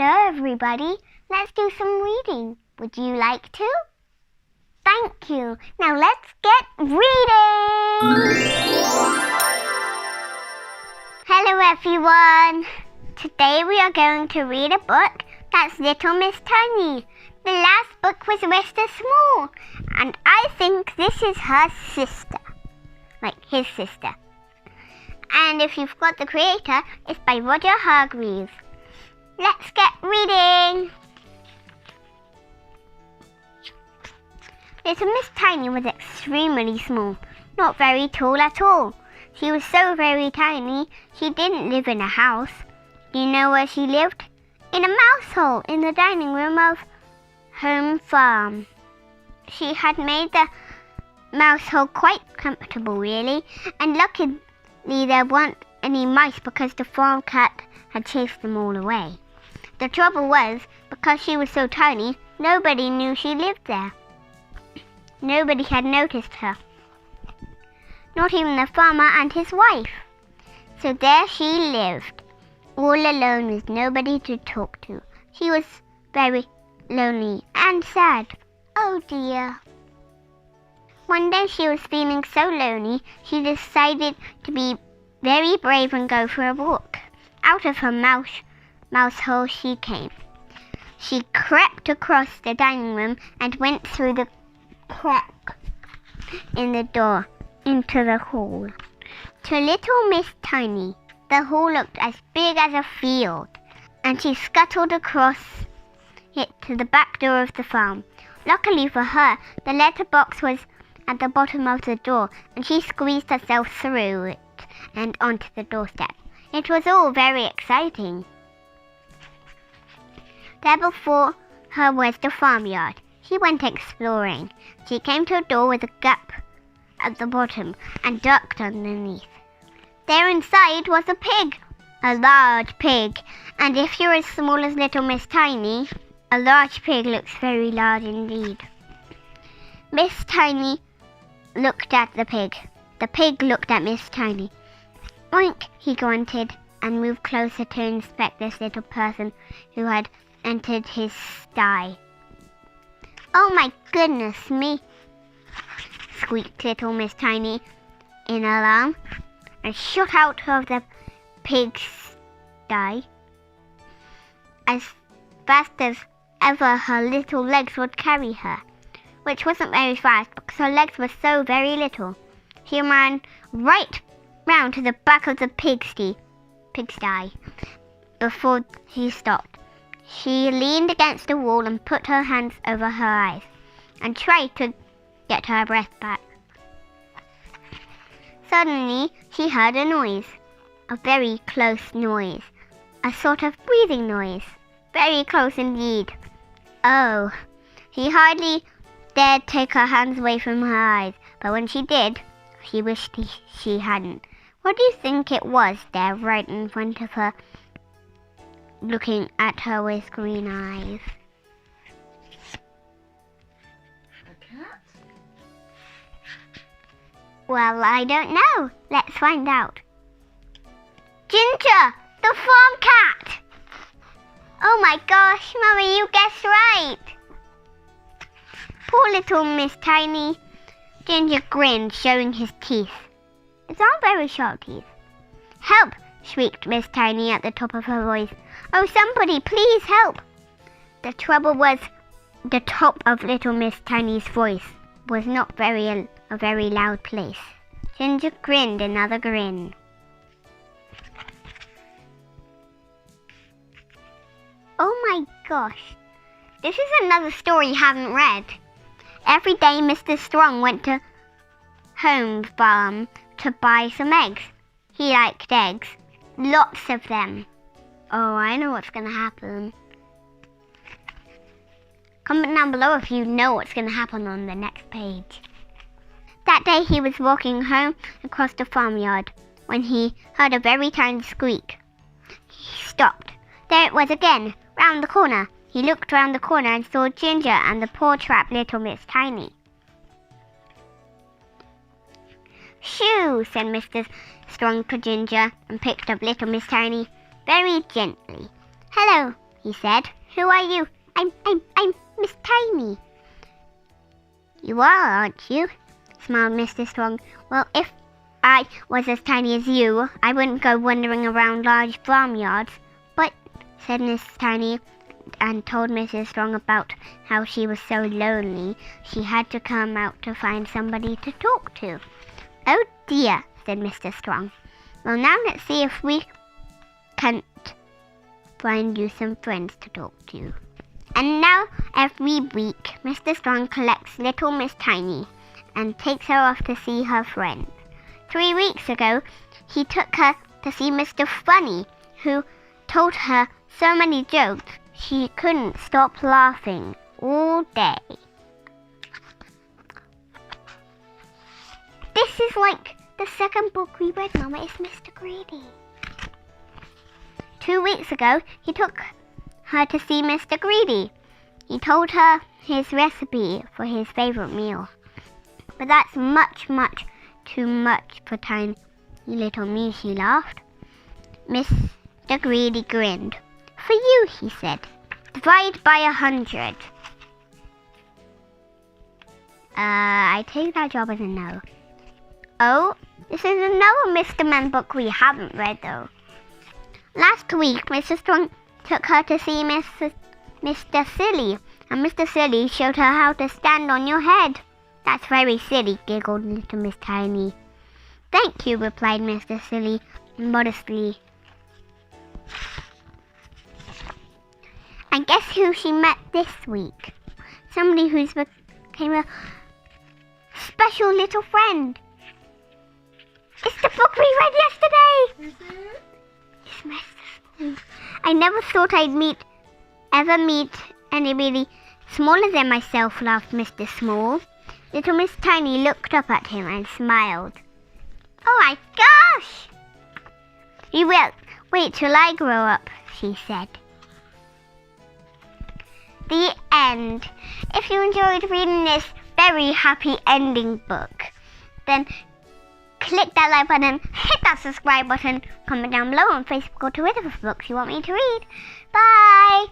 Hello everybody, let's do some reading. Would you like to? Thank you. Now let's get reading! Hello everyone. Today we are going to read a book that's Little Miss Tiny. The last book was Mr. Small, and I think this is her sister. Like his sister. And if you've got the creator, it's by Roger Hargreaves. Let's get reading! Little Miss Tiny was extremely small, not very tall at all. She was so very tiny, she didn't live in a house. You know where she lived? In a mouse hole in the dining room of home farm. She had made the mouse hole quite comfortable, really, and luckily there weren't any mice because the farm cat had chased them all away. The trouble was, because she was so tiny, nobody knew she lived there. Nobody had noticed her. Not even the farmer and his wife. So there she lived, all alone with nobody to talk to. She was very lonely and sad. Oh dear. One day she was feeling so lonely, she decided to be very brave and go for a walk. Out of her mouse hole she came. She crept across the dining room and went through the crack in the door into the hall. To Little Miss Tiny, the hall looked as big as a field, and she scuttled across it to the back door of the farm. Luckily for her, the letterbox was at the bottom of the door, and she squeezed herself through it and onto the doorstep. It was all very exciting. There before her was the farmyard. She went exploring. She came to a door with a gap at the bottom and ducked underneath. There inside was a pig, a large pig, and if you're as small as Little Miss Tiny, a large pig looks very large indeed. Miss Tiny looked at the pig. The pig looked at Miss Tiny. Oink, he grunted and moved closer to inspect this little person who had entered his sty. Oh my goodness me, squeaked Little Miss Tiny in alarm and shot out of the pig's sty as fast as ever her little legs would carry her, which wasn't very fast because her legs were so very little. She ran right round to the back of the pigsty before he stopped. She leaned against the wall and put her hands over her eyes and tried to get her breath back. Suddenly, she heard a noise, a very close noise, a sort of breathing noise, very close indeed. Oh, she hardly dared take her hands away from her eyes, but when she did, she wished she hadn't. What do you think it was there right in front of her, looking at her with green eyes? A cat? Well, I don't know. Let's find out. Ginger, the farm cat! Oh my gosh, Mummy, you guessed right. Poor Little Miss Tiny. Ginger grinned, showing his teeth. It's not very sharp teeth. Help! Shrieked Miss Tiny at the top of her voice. Oh, somebody, please help! The trouble was, the top of Little Miss Tiny's voice was not a very loud place. Ginger grinned another grin. Oh my gosh, this is another story you haven't read. Every day Mr. Strong went to home farm to buy some eggs. He liked eggs. Lots of them. Oh, I know what's going to happen. Comment down below if you know what's going to happen on the next page. That day he was walking home across the farmyard when he heard a very tiny squeak. He stopped. There it was again, round the corner. He looked round the corner and saw Ginger and the poor trapped Little Miss Tiny. Shoo, said Mr. Strong to Ginger and picked up Little Miss Tiny very gently. Hello, he said. Who are you? I'm Miss Tiny. You are, aren't you? Smiled Mr. Strong. Well, if I was as tiny as you, I wouldn't go wandering around large farmyards. But, said Miss Tiny, and told Mrs. Strong about how she was so lonely, she had to come out to find somebody to talk to. Oh dear, said Mr. Strong. Well, now let's see if we can't find you some friends to talk to. And now, every week, Mr. Strong collects little Miss Tiny and takes her off to see her friends. 3 weeks ago, he took her to see Mr. Funny, who told her so many jokes she couldn't stop laughing all day. This is like the second book we read, Mama. It's Mr. Greedy. 2 weeks ago, he took her to see Mr. Greedy. He told her his recipe for his favorite meal. But that's much, much too much for tiny little me, she laughed. Mr. Greedy grinned. For you, he said. Divide by 100. I take that job as a no. Oh, this is another Mr. Men book we haven't read, though. Last week, Mr. Strong took her to see Mr. Silly, and Mr. Silly showed her how to stand on your head. That's very silly, giggled little Miss Tiny. Thank you, replied Mr. Silly modestly. And guess who she met this week? Somebody who's became a special little friend. It's the book we read yesterday! Is it? It's Mr. Small. I never thought I'd ever meet anybody smaller than myself, laughed Mr. Small. Little Miss Tiny looked up at him and smiled. Oh my gosh! You will wait till I grow up, she said. The end. If you enjoyed reading this very happy ending book, then click that like button, hit that subscribe button, comment down below on Facebook or Twitter for books you want me to read. Bye!